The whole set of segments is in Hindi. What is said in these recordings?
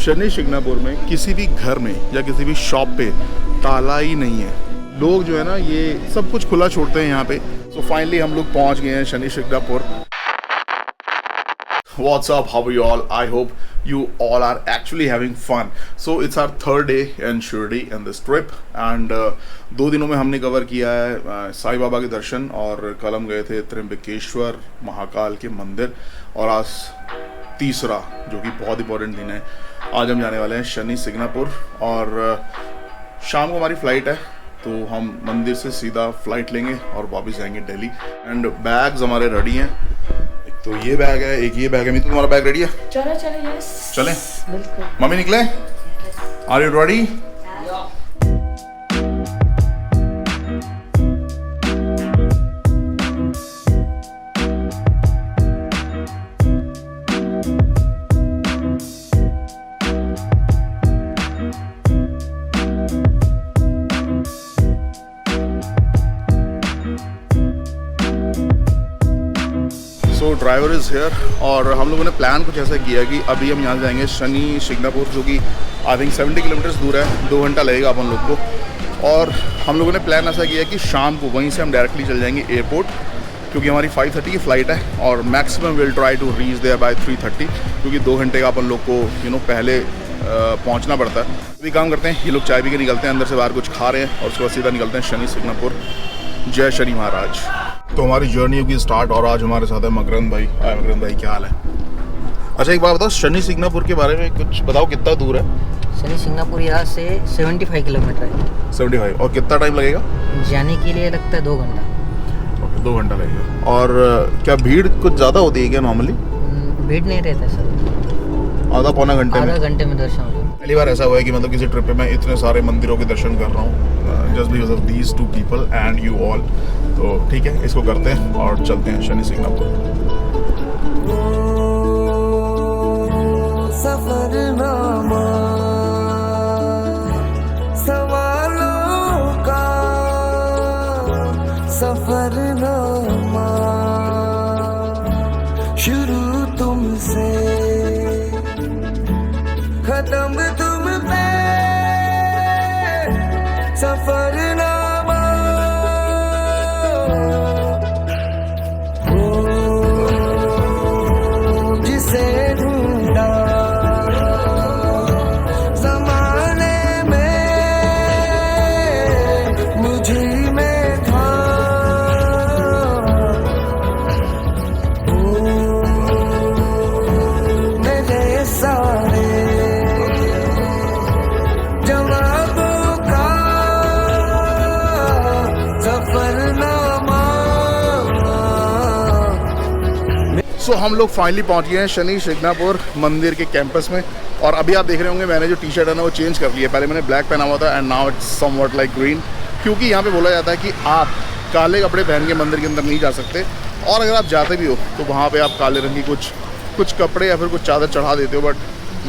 शनि शिंगणापुर में किसी भी घर में या किसी भी शॉप पे ताला ही नहीं है। लोग जो है ना ये सब कुछ खुला छोड़ते हैं यहाँ पे। सो फाइनली हम लोग पहुँच गए हैं Shani Shingnapur. What's up? How are you all? I hope you all are actually having fun. So it's our third day in Shirdi in this trip and 2 दिनों में हमने कवर किया है साईं बाबा के दर्शन और कल हम गए थे त्र्यंबकेश्वर महाकाल के मंदिर और आज तीसरा जो कि बहुत इंपॉर्टेंट दिन है, आज हम जाने वाले हैं शनि शिंगणापुर और शाम को हमारी फ़्लाइट है तो हम मंदिर से सीधा फ़्लाइट लेंगे और वापस जाएंगे दिल्ली। एंड बैग्स हमारे रेडी हैं, तो ये बैग है, एक ये बैग है। मितु तुम्हारा बैग रेडी है? चलो चलो यस चलें? बिल्कुल। मम्मी निकले? Are you ready? तो ड्राइवर इज़ हेयर और हम लोगों ने प्लान कुछ ऐसा किया कि अभी हम यहाँ जाएंगे शनि शिंगणापुर जो कि आई थिंक 70 किलोमीटर्स दूर है, 2 घंटा लगेगा अपन लोग को। और हम लोगों ने प्लान ऐसा किया कि शाम को वहीं से हम डायरेक्टली चल जाएंगे एयरपोर्ट, क्योंकि हमारी 5:30 की फ़्लाइट है और maximum will try to reach there by 3:30, क्योंकि 2 घंटे का अपन लोग को पहले पहुँचना पड़ता है। अभी काम करते हैं, ये लोग चाय पी के निकलते हैं, अंदर से बाहर कुछ खा रहे हैं और उसके बाद सीधा निकलते हैं शनि शिंगणापुर। जय शनि महाराज। तो हमारी जर्नी होगी स्टार्ट और आज हमारे साथ है मकरंद भाई। मकरंद भाई क्या हाल है? अच्छा एक बात बताओ, शनि शिंगणापुर के बारे में कुछ बताओ, कितना दूर है? शनि शिंगणापुर यहाँ से 75 किलोमीटर है। 75। और कितना टाइम लगेगा? जाने के लिए लगता है 2 घंटा। ओके 2 घंटा लगेगा। और क्या भीड़ कुछ ज़्यादा होती है क्या नॉर्मली? भीड़ नहीं रहता सर, आधा पौना घंटे में? आधा घंटे में दर्शन हो जाता है। पहली बार ऐसा हुआ है कि मतलब किसी ट्रिप पे मैं इतने सारे मंदिरों के दर्शन कर रहा हूँ just because of these 2 people and you all. तो ठीक है, इसको करते हैं और चलते हैं शनि शिंगणापुर। सफरनामा सवालों का सफरनामा, शुरू तुमसे खत्म तुम पे सफरनामा। जिसे ढूंढा ज़माने में मुझे में था, मेरे सारे जवाबों का सफरनामा। सो हम लोग फाइनली पहुंच गए हैं शनि शिंगणापुर मंदिर के कैंपस में और अभी आप देख रहे होंगे मैंने जो टी शर्ट है ना वो चेंज कर लिया। पहले मैंने ब्लैक पहना हुआ था and now it's somewhat like green, क्योंकि यहाँ पे बोला जाता है कि आप काले कपड़े पहन के मंदिर के अंदर नहीं जा सकते और अगर आप जाते भी हो तो वहाँ पे आप काले रंग की कुछ कपड़े या फिर कुछ चादर चढ़ा देते हो। बट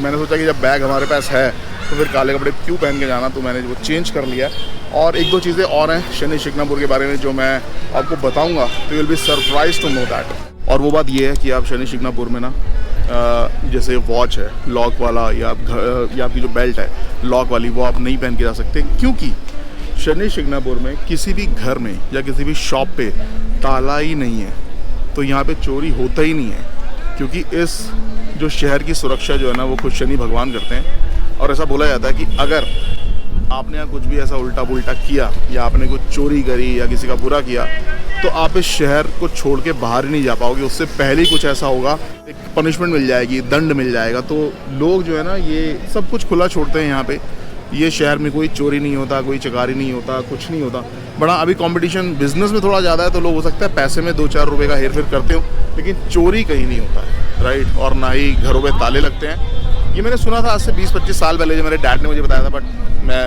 मैंने सोचा कि जब बैग हमारे पास है तो फिर काले कपड़े क्यों पहन के जाना, तो मैंने वो चेंज कर लिया। और 1-2 चीज़ें और हैं शनि शिंगणापुर के बारे में जो मैं आपको बताऊँगा, तो you will be surprise to know that. और वो बात ये है कि आप शनि शिंगणापुर में ना जैसे वॉच है लॉक वाला या आपकी जो बेल्ट है लॉक वाली, वो आप नहीं पहन के जा सकते, क्योंकि शनि शिंगणापुर में किसी भी घर में या किसी भी शॉप पे ताला ही नहीं है। तो यहाँ पे चोरी होता ही नहीं है, क्योंकि इस जो शहर की सुरक्षा जो है ना वो खुद शनि भगवान करते हैं। और ऐसा बोला जाता है कि अगर आपने यहाँ कुछ भी ऐसा उल्टा पुल्टा किया या आपने कुछ चोरी करी या किसी का बुरा किया तो आप इस शहर को छोड़ के बाहर ही नहीं जा पाओगे। उससे पहले ही कुछ ऐसा होगा, एक पनिशमेंट मिल जाएगी, दंड मिल जाएगा। तो लोग जो है ना ये सब कुछ खुला छोड़ते हैं यहाँ पे। ये शहर में कोई चोरी नहीं होता, कोई चकारी नहीं होता, कुछ नहीं होता। बड़ा अभी कंपटीशन बिजनेस में थोड़ा ज़्यादा है तो लोग हो सकता है पैसे में 2-4 रुपये का हेर फेर करते हो, लेकिन चोरी कहीं नहीं होता है, राइट। और ना ही घरों पे ताले लगते हैं। ये मैंने सुना था आज से 20-25 साल पहले, जो मेरे डैड ने मुझे बताया था, बट मैं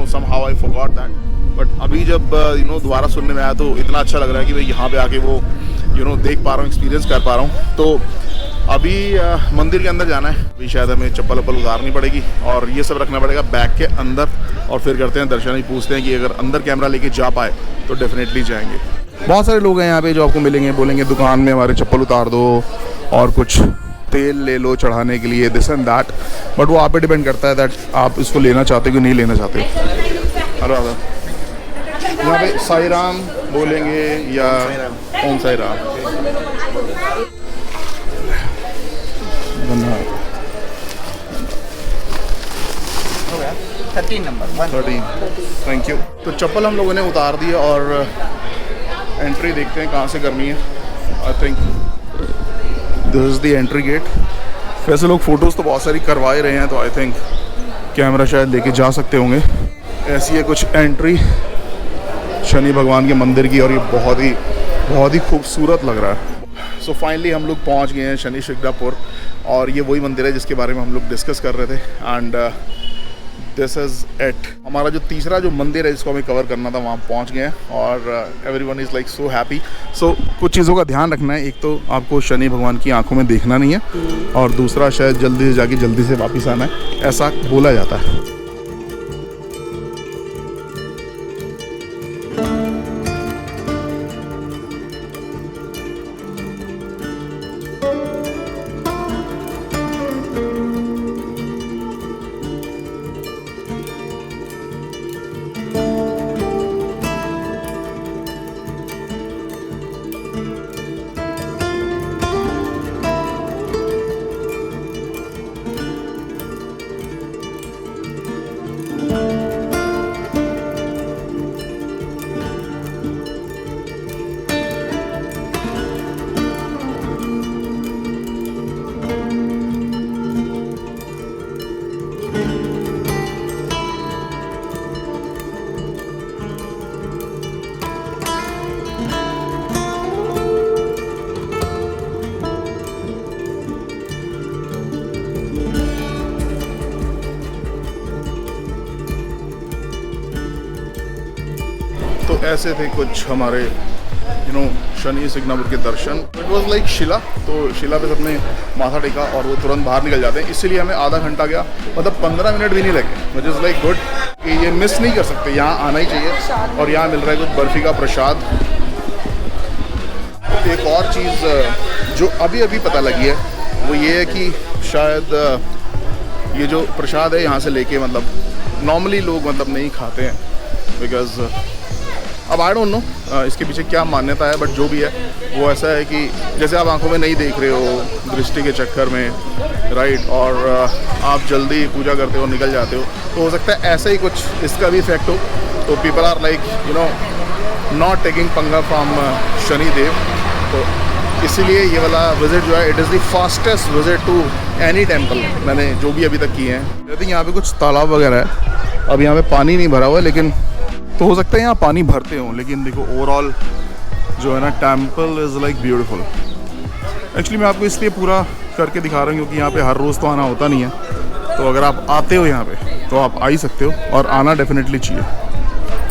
somehow I forgot that। But अभी जब दोबारा सुनने में आया तो इतना अच्छा लग रहा है कि भाई यहाँ पे आके वो देख पा रहा हूँ, एक्सपीरियंस कर पा रहा हूँ। तो अभी मंदिर के अंदर जाना है, अभी शायद हमें चप्पल उतारनी पड़ेगी और ये सब रखना पड़ेगा बैग के अंदर और फिर करते हैं दर्शन। ही पूछते हैं कि अगर अंदर कैमरा लेके जा पाए तो डेफिनेटली जाएंगे। बहुत सारे लोग हैं यहाँ पे जो आपको मिलेंगे, बोलेंगे दुकान में हमारे चप्पल उतार दो और कुछ तेल ले लो चढ़ाने के लिए, दिस एंड दैट, बट वो आप पे डिपेंड करता है दैट आप इसको लेना चाहते हो कि नहीं लेना चाहते। हेलो दादा, यहाँ पे साई राम बोलेंगे या ओम साई राम? धन्यवाद। 13 नंबर 13, थैंक यू। तो चप्पल हम लोगों ने उतार दी है और एंट्री देखते हैं कहाँ से करनी है। I think this is the entry gate. वैसे लोग फ़ोटोज़ तो बहुत सारी करवा ही रहे हैं, तो आई थिंक कैमरा शायद लेके जा सकते होंगे। ऐसी है कुछ एंट्री शनि भगवान के मंदिर की, और ये बहुत ही खूबसूरत लग रहा है। सो फाइनली हम लोग पहुंच गए हैं शनि शिंगणापुर, और ये वही मंदिर है जिसके बारे में हम लोग डिस्कस कर रहे थे। And this is it. हमारा जो तीसरा जो मंदिर है जिसको हमें कवर करना था, वहाँ पहुँच गए हैं, और everyone is like so happy. So कुछ चीज़ों का ध्यान रखना है। एक तो आपको शनि भगवान की आंखों में देखना नहीं है, और दूसरा शायद जल्दी से जाके जल्दी से वापस आना है, ऐसा बोला जाता है। तो ऐसे थे कुछ हमारे शनि शिंगणापुर के दर्शन। इट वॉज लाइक शिला, तो शिला पे सबने माथा टेका और वो तुरंत बाहर निकल जाते हैं। इसीलिए हमें आधा घंटा गया, मतलब 15 मिनट भी नहीं लगे, विच इज़ लाइक गुड कि ये मिस नहीं कर सकते, यहाँ आना ही चाहिए। और यहाँ मिल रहा है कुछ बर्फ़ी का प्रसाद। एक और चीज़ जो अभी अभी पता लगी है वो ये है कि शायद ये जो प्रसाद है यहाँ से लेके मतलब नॉर्मली लोग मतलब नहीं खाते हैं, बिकॉज़ अब आई डोंट नो इसके पीछे क्या मान्यता है, बट जो भी है वो ऐसा है कि जैसे आप आंखों में नहीं देख रहे हो दृष्टि के चक्कर में, राइट, और आप जल्दी पूजा करते हो निकल जाते हो, तो हो सकता है ऐसा ही कुछ इसका भी इफेक्ट हो। तो people are like not taking पंगा फ्रॉम शनि देव। तो इसीलिए ये वाला विज़िट जो है, it is the fastest visit to any temple मैंने जो भी अभी तक किए हैं। आई थिंक यहाँ पे कुछ तालाब वगैरह है, अब यहाँ पे पानी नहीं भरा हुआ है, लेकिन तो हो सकता है यहाँ पानी भरते हों, लेकिन देखो ओवरऑल जो है ना temple is like beautiful. Actually मैं आपको इसलिए पूरा करके दिखा रहा हूँ क्योंकि यहाँ पे हर रोज़ तो आना होता नहीं है, तो अगर आप आते हो यहाँ पे तो आप आ ही सकते हो, और आना डेफिनेटली चाहिए,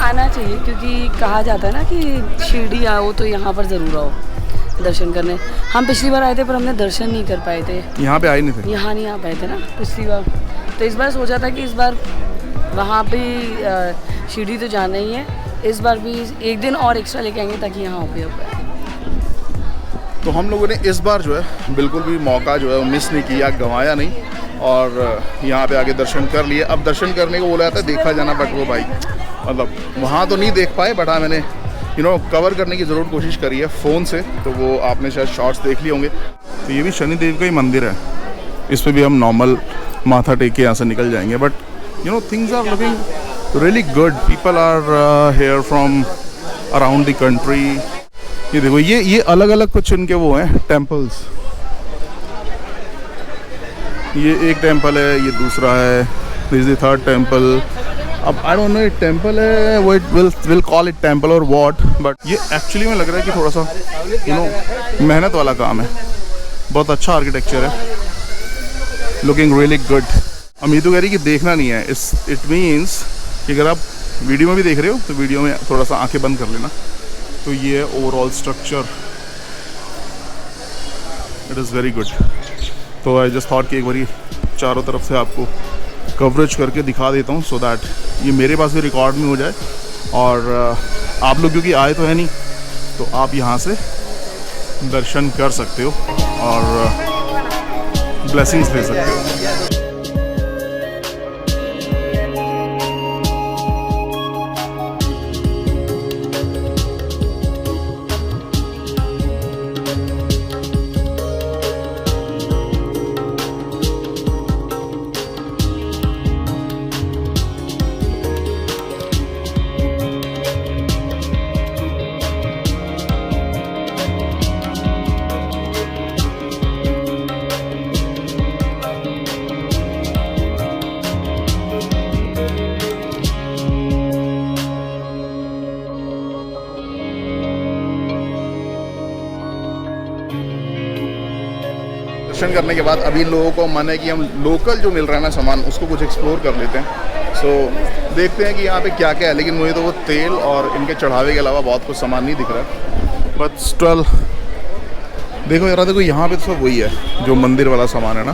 आना चाहिए, क्योंकि कहा जाता है ना कि शिरडी आओ तो यहाँ पर ज़रूर आओ दर्शन करने। हम पिछली बार आए थे पर हमने दर्शन नहीं कर पाए थे, यहाँ पे आए नहीं थे, यहाँ नहीं आ पाए थे ना पिछली बार। तो इस बार सोचा था कि इस बार वहाँ पे शिरडी तो जाना ही है, इस बार भी एक दिन और एक्स्ट्रा लेके आएंगे ताकि यहाँ पे हो पाए। तो हम लोगों ने इस बार जो है बिल्कुल भी मौका जो है वो मिस नहीं किया, गंवाया नहीं, और यहाँ पे आके दर्शन कर लिए। अब दर्शन करने को बोला जाता है देखा जाना, बट वो भाई मतलब वहाँ तो नहीं देख पाए, बट हाँ मैंने कवर करने की ज़रूर कोशिश करी है फ़ोन से, तो वो आपने शायद शॉर्ट्स देख लिए होंगे। तो ये भी शनिदेव का ही मंदिर है, इस पर भी हम नॉर्मल माथा टेक के यहाँ से निकल जाएंगे, but things are looking really good. People are here from around the country. ये देखो ये अलग अलग कुछ इनके वो हैं टेम्पल्स। ये एक टेम्पल है, ये दूसरा है, this is the third temple. अब आई डोंट नो ये टेम्पल है, वो विल कॉल इट टेम्पल और व्हाट, बट ये एक्चुअली में लग रहा है कि थोड़ा सा मेहनत वाला काम है। बहुत अच्छा आर्किटेक्चर है, लुकिंग रियली गुड। अमीतू कह रही कि देखना नहीं है, इट मीन्स कि अगर आप वीडियो में भी देख रहे हो तो वीडियो में थोड़ा सा आंखें बंद कर लेना। तो ये है overall structure, it is very good. तो आई जस्ट थॉट कि एक बारी चारों तरफ से आपको कवरेज करके दिखा देता हूँ, सो दैट ये मेरे पास भी रिकॉर्ड में हो जाए, और आप लोग क्योंकि आए तो है नहीं, तो आप यहाँ से दर्शन कर सकते हो। और ब्लेसिंग्स ले सकते हो। दर्शन करने के बाद अभी लोगों को मन है कि हम लोकल जो मिल रहा है ना सामान उसको कुछ एक्सप्लोर कर लेते हैं। सो देखते हैं कि यहाँ पे क्या क्या है, लेकिन मुझे तो वो तेल और इनके चढ़ावे के अलावा बहुत कुछ सामान नहीं दिख रहा है। बट स्टिल देखो यार, देखो यहाँ पे तो सब वही है जो मंदिर वाला सामान है ना,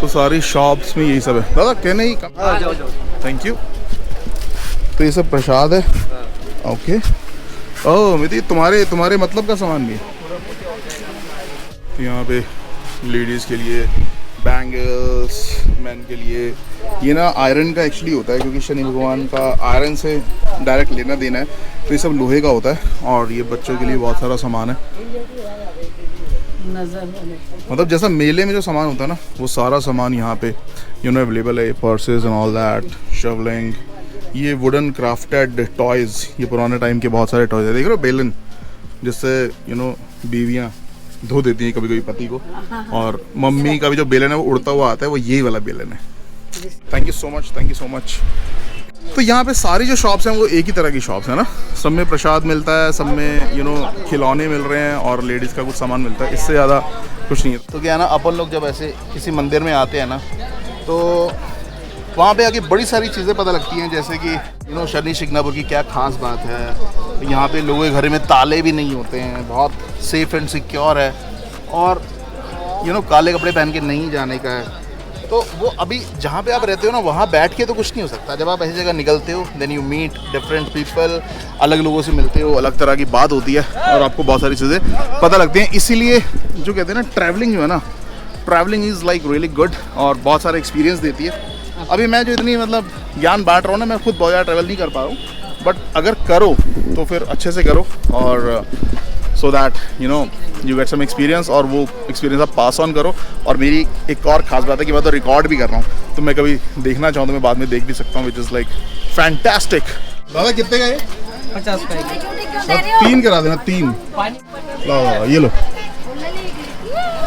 तो सारी शॉप्स में यही सब है। दादा कहने ही थैंक यू। तो ये सब प्रसाद है। ओके, ओह मिति तुम्हारे मतलब का सामान भी है। यहाँ पे लेडीज़ के लिए बैंगल्स, मैन के लिए ये ना आयरन का एक्चुअली होता है, क्योंकि शनि भगवान का आयरन से डायरेक्ट लेना देना है, तो ये सब लोहे का होता है। और ये बच्चों के लिए बहुत सारा सामान है, मतलब जैसा मेले में जो सामान होता है ना वो सारा सामान यहाँ पे अवेलेबल है। पर्सेस एंड ऑल दैट, शवलिंग, ये वुडन क्राफ्टेड टॉयज़, ये पुराने टाइम के बहुत सारे टॉयज़ है। देख रहे हो बेलन, जिससे बीवियाँ धो देती हैं कभी कभी पति को, और मम्मी का भी जो बेलन है वो उड़ता हुआ आता है, वो यही वाला बेलन है। Thank you so much, thank you so much. तो यहाँ पे सारी जो शॉप्स हैं वो एक ही तरह की शॉप्स है ना, सब में प्रसाद मिलता है, सब में खिलौने मिल रहे हैं और लेडीज़ का कुछ सामान मिलता है, इससे ज़्यादा कुछ नहीं है। तो क्या है ना, अपन लोग जब ऐसे किसी मंदिर में आते हैं ना, तो वहाँ पे आके बड़ी सारी चीज़ें पता लगती हैं, जैसे कि शनि शिंगणापुर की क्या खास बात है। यहाँ पे लोगों के घर में ताले भी नहीं होते हैं, बहुत सेफ एंड सिक्योर है, और काले कपड़े पहन के नहीं जाने का है। तो वो अभी जहाँ पे आप रहते हो ना, वहाँ बैठ के तो कुछ नहीं हो सकता। जब आप ऐसी जगह निकलते हो, then you meet different people, अलग लोगों से मिलते हो, अलग तरह की बात होती है और आपको बहुत सारी चीज़ें पता लगती हैं। इसीलिए जो कहते हैं ना, ट्रैवलिंग जो है ना, travelling is like really good और बहुत सारा एक्सपीरियंस देती है। अभी मैं जो इतनी मतलब ज्ञान बांट रहा हूँ ना, मैं खुद बहुत ज़्यादा ट्रैवल नहीं कर पा रहा हूँ, बट अगर करो तो फिर अच्छे से करो, और so that you get some experience, और वो एक्सपीरियंस आप पास ऑन करो। और मेरी एक और ख़ास बात है कि मैं तो रिकॉर्ड भी कर रहा हूँ, तो मैं कभी देखना चाहूँ तो मैं बाद में देख भी सकता हूँ, विच इज़ लाइक फैंटास्टिक। दादा कितने का है? 50 का। 3 करा देना, 3। लो ये लो,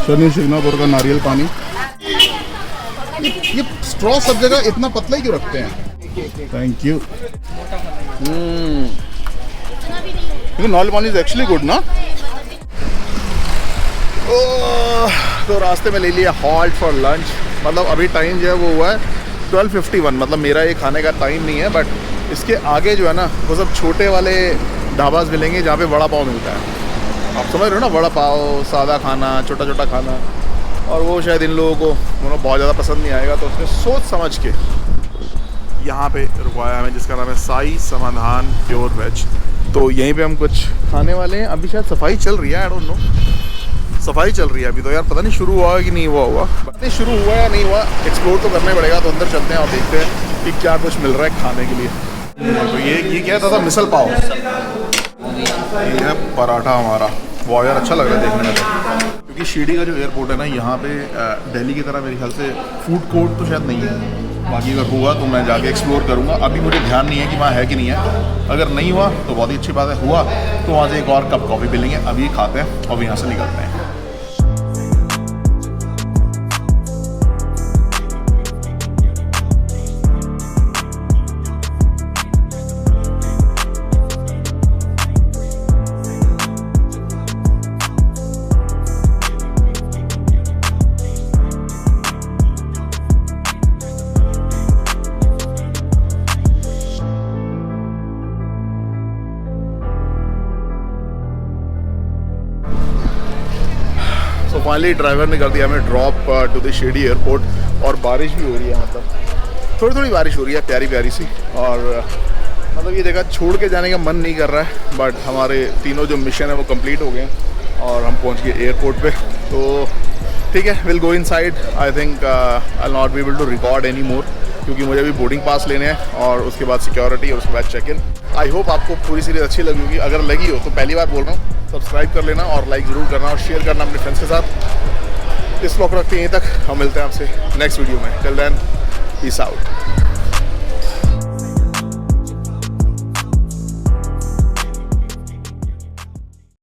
शनि शिंगणापुर का नारियल पानी। ये स्ट्रॉ सब जगह इतना पतला ही क्यों रखते हैं? Thank you. नारियल पानी इज एक्चुअली गुड ना। तो रास्ते में ले लिया हॉल्ट फॉर लंच। मतलब अभी टाइम जो है वो हुआ है 12:51, मतलब मेरा ये खाने का टाइम नहीं है, बट इसके आगे जो है ना वो सब छोटे वाले ढाबाज मिलेंगे जहाँ पे वड़ा पाव मिलता है। आप समझ रहे हो ना, वड़ा पाव, सादा खाना, छोटा छोटा खाना, और वो शायद इन लोगों को बहुत ज़्यादा पसंद नहीं आएगा, तो उसने सोच समझ के यहाँ पे रुकवाया हमें, जिसका नाम है साई समाधान प्योर वेज। तो यहीं पे हम कुछ खाने वाले हैं। अभी शायद सफाई चल रही है, आई डोंट नो, सफाई चल रही है अभी तो यार, पता नहीं शुरू हुआ है कि नहीं हुआ नहीं शुरू हुआ या नहीं हुआ, एक्सप्लोर तो करना पड़ेगा। तो अंदर चलते हैं और देखते हैं कि क्या कुछ मिल रहा है खाने के लिए। तो ये क्या था? मिसल पाव। ये है पराठा हमारा। वो यार अच्छा लग रहा है देखने में, क्योंकि शिरडी का जो एयरपोर्ट है ना, यहाँ पे दिल्ली की तरह मेरे ख्याल से फूड कोर्ट तो शायद नहीं है। बाकी अगर हुआ तो मैं जाके एक्सप्लोर करूँगा। अभी मुझे ध्यान नहीं है कि वहाँ है कि नहीं है। अगर नहीं हुआ तो बहुत ही अच्छी बात है, हुआ तो वहाँ से एक और कप कॉफ़ी पी लेंगे। अभी खाते हैं और यहाँ से निकलते हैं। तो फाइनली ड्राइवर ने कर दिया हमें drop to the Shirdi airport, और बारिश भी हो रही है, मतलब थोड़ी थोड़ी बारिश हो रही है, प्यारी प्यारी सी। और मतलब ये जगह छोड़ के जाने का मन नहीं कर रहा है, बट हमारे तीनों जो मिशन है वो कंप्लीट हो गए हैं और हम पहुंच गए एयरपोर्ट पे। तो ठीक है, will go inside. I think I not be able to record any more, क्योंकि मुझे अभी बोर्डिंग पास लेने हैं और उसके बाद सिक्योरिटी और उसके बाद चेक इन। आई होप आपको पूरी सीरीज अच्छी लगी होगी। अगर लगी हो तो पहली बार बोल रहा हूँ, सब्सक्राइब कर लेना और लाइक ज़रूर करना और शेयर करना अपने फ्रेंड्स के साथ। इस व्लॉग रखते हैं यहीं तक, हम मिलते हैं आपसे नेक्स्ट वीडियो में। Till then, peace out.